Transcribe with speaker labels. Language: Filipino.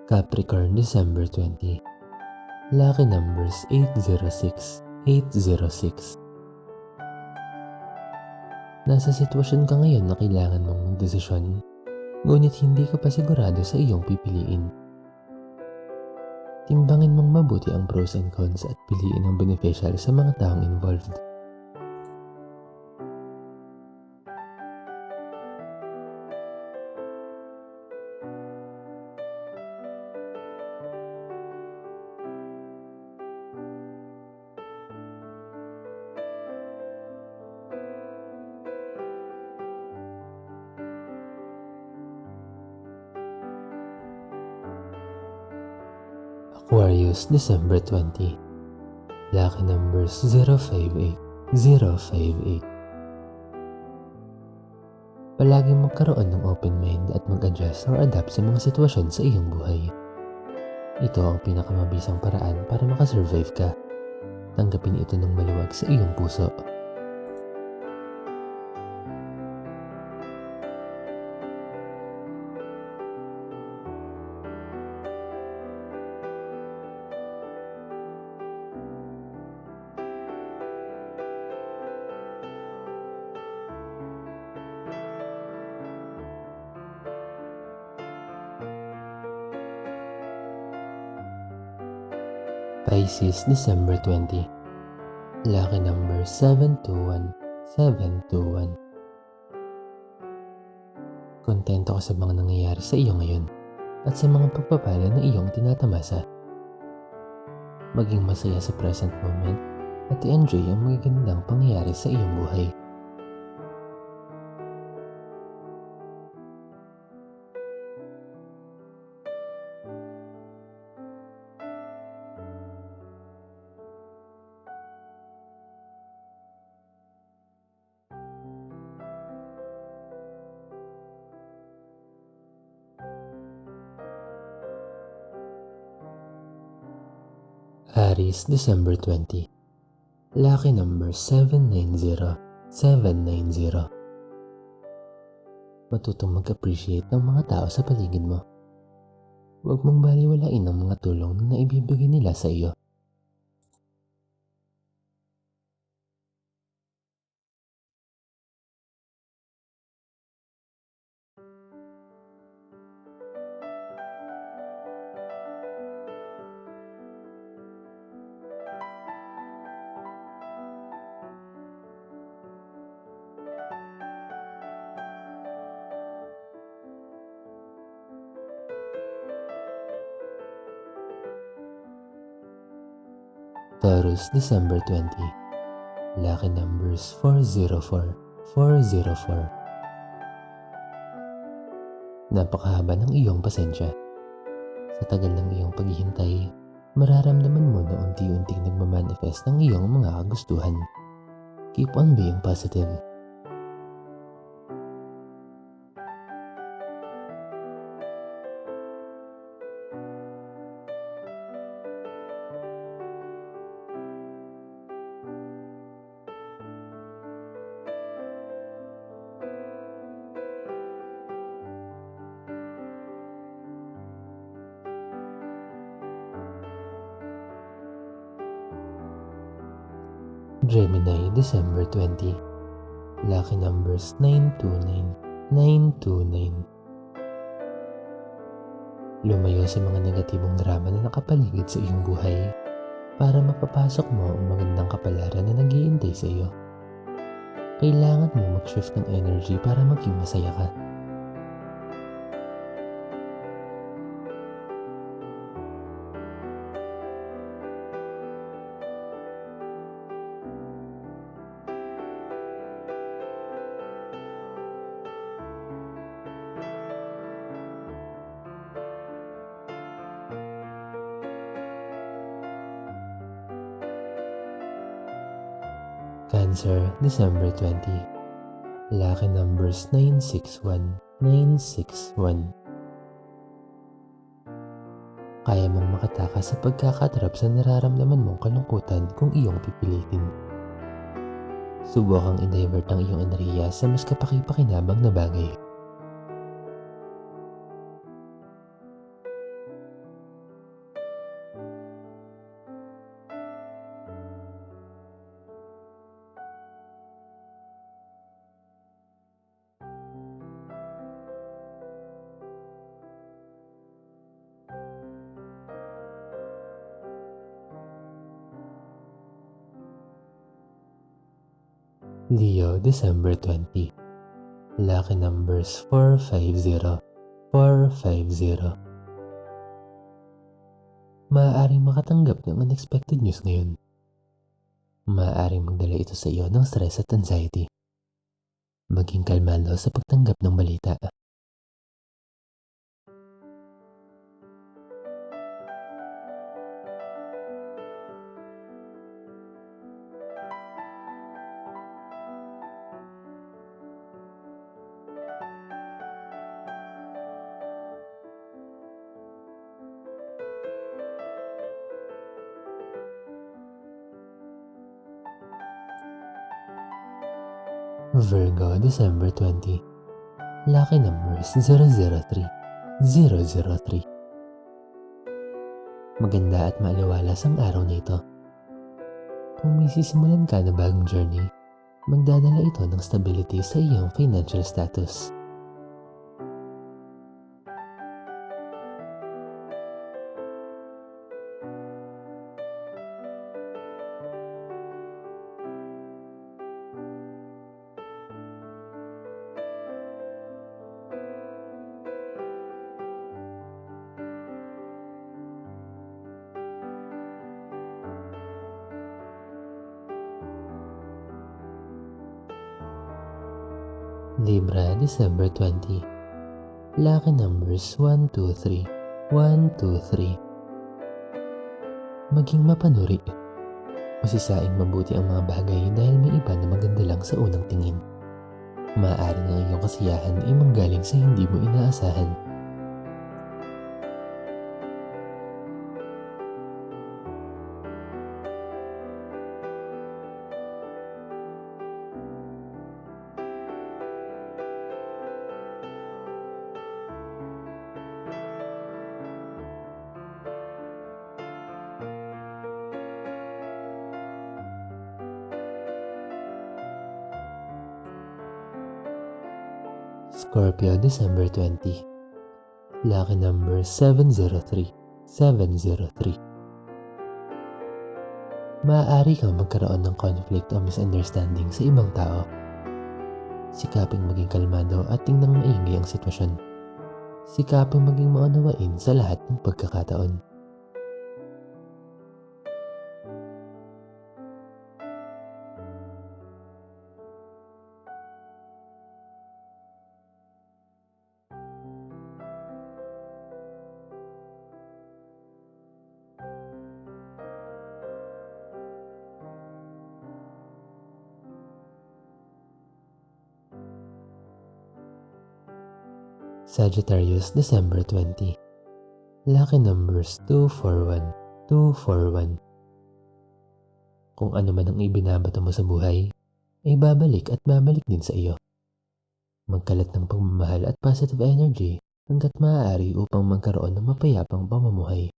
Speaker 1: Capricorn, December 20. Lucky numbers 806, 806. Nasa sitwasyon ka ngayon na kailangan mong magdesisyon, ngunit hindi ka pa sigurado sa iyong pipiliin. Timbangin mong mabuti ang pros and cons at piliin ang beneficial sa mga taong involved. Aquarius, December 20. Lucky numbers 058, 058. Palaging magkaroon ng open mind at mag-adjust or adapt sa mga sitwasyon sa iyong buhay. Ito ang pinakamabisang paraan para makasurvive ka. Tanggapin ito ng maluwag sa iyong puso. Pisces, December 20. Lucky number 721, 721. Kontento ka sa mga nangyayari sa iyo ngayon at sa mga pagpapala na iyong tinatamasa. Maging masaya sa present moment at i-enjoy ang magagandang pangyayari sa iyong buhay. Aries, December 20. Lucky number 790, 790. Matutong mag-appreciate ng mga tao sa paligid mo. Huwag mong baliwalain ang mga tulong na naibibigay nila sa iyo. Taurus, December 20. Lucky numbers 404, 404. Napakahaba ng iyong pasensya. Sa tagal ng iyong paghihintay, mararamdaman mo na unti-unting nagmamanifest ang iyong mga kagustuhan. Keep on being positive. Gemini, December 20. Lucky numbers 929, 929. Lumayo sa mga negatibong drama na nakapaligid sa iyong buhay para mapapasok mo ang magandang kapalaran na nag-iintay sa iyo. Kailangan mo mag-shift ng energy para maging masaya ka. Cancer, December 20. Lucky numbers 961, 961. Kaya mong makatakas sa pagkakatrap sa nararamdaman mong kalungkutan kung iyong pipilitin. Subukang i-divert ang iyong enerhiya sa mas kapaki-pakinabang na bagay. Leo, December 20. Lucky numbers 450. 450. Maaaring makatanggap ng unexpected news ngayon. Maaaring magdala ito sa iyo ng stress at anxiety. Maging kalmado sa pagtanggap ng balita. Virgo, December 20. Lucky numbers 003. 003. Maganda at maaliwalas ang araw na ito. Kung may sisimulan ka na bagong journey, magdadala ito ng stability sa iyong financial status. Libra, December 20. Lucky numbers 123. 123. Maging mapanuri. Masisaing mabuti ang mga bagay dahil may iba na maganda lang sa unang tingin. Maaari na iyong kasiyahan ay manggaling sa hindi mo inaasahan. Scorpio, December 20. Lucky number 703. 703. Maaari kang magkaroon ng conflict o misunderstanding sa ibang tao. Sikaping maging kalmado at tingnan maigi ang sitwasyon. Sikaping maging maunawain sa lahat ng pagkakataon. Sagittarius, December 20. Lucky numbers 241. 241. Kung ano man ang ibinabato mo sa buhay, ay babalik at babalik din sa iyo. Magkalat ng pagmamahal at positive energy hanggat maaari upang magkaroon ng mapayapang pamumuhay.